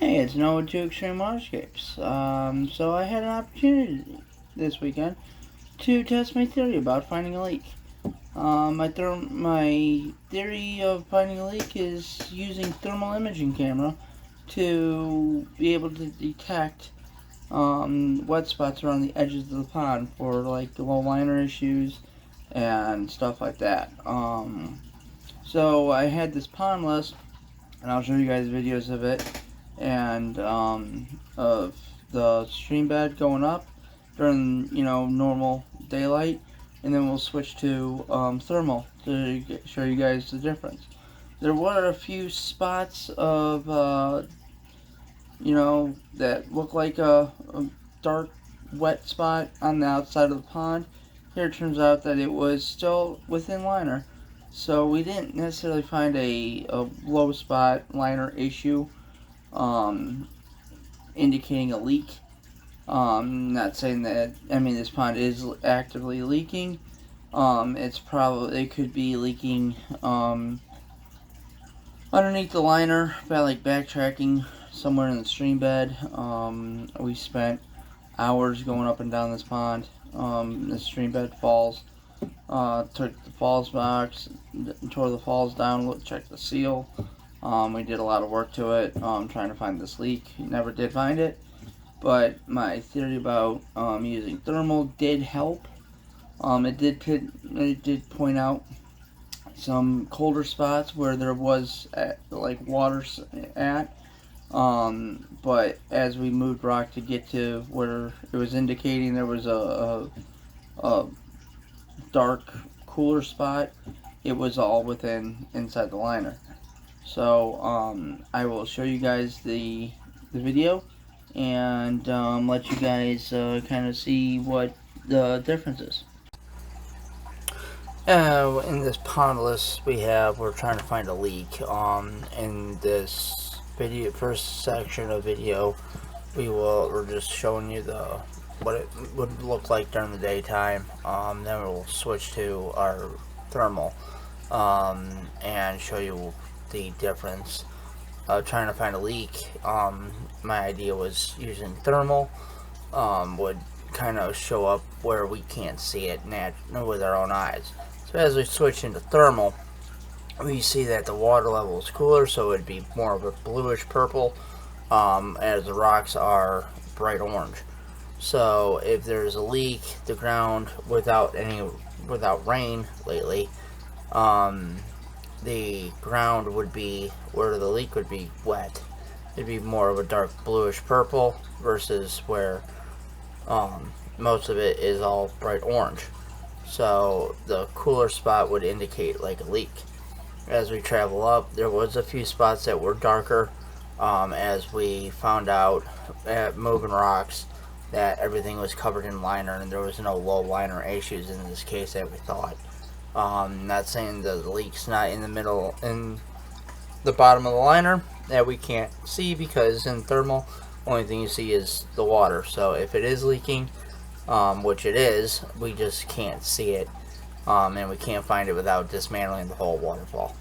Hey, it's Noah to Extreme Waterscapes. So I had an opportunity this weekend to test my theory about finding a leak. My theory of finding a leak is using thermal imaging camera to be able to detect wet spots around the edges of the pond for like low liner issues and stuff like that. So I had this pondless, and I'll show you guys videos of it, and of the stream bed going up during normal daylight, and then we'll switch to thermal to show you guys the difference. There were a few spots of that look like a dark wet spot on the outside of the pond. Here it turns out that it was still within liner, so we didn't necessarily find a low spot liner issue um, indicating a leak. Not saying that, I mean, this pond is actively leaking. It could be leaking underneath the liner by like backtracking somewhere in the stream bed. We spent hours going up and down this pond. The stream bed falls. Took the falls box, tore the falls down, checked the seal. We did a lot of work to it, trying to find this leak. Never did find it, but my theory about using thermal did help. It did point out some colder spots where there was like water at. But as we moved rock to get to where it was indicating there was a dark, cooler spot, it was all inside the liner. So I will show you guys the video and let you guys kind of see what the difference is. In this pondless we're trying to find a leak. In this first section of video, we're just showing you what it would look like during the daytime. Then we'll switch to our thermal and show you the difference. Trying to find a leak. My idea was using thermal would kind of show up where we can't see it with our own eyes. So as we switch into thermal, we see that the water level is cooler, so it'd be more of a bluish purple, as the rocks are bright orange. So if there's a leak, the ground without rain lately, the ground would be where the leak would be wet. It'd be more of a dark bluish purple versus where most of it is all bright orange. So the cooler spot would indicate like a leak. As we travel up, there was a few spots that were darker, as we found out at moving rocks that everything was covered in liner and there was no low liner issues in this case that we thought. Not saying the leak's not in the bottom of the liner that we can't see, because in thermal, only thing you see is the water. So if it is leaking, which it is, we just can't see it, and we can't find it without dismantling the whole waterfall.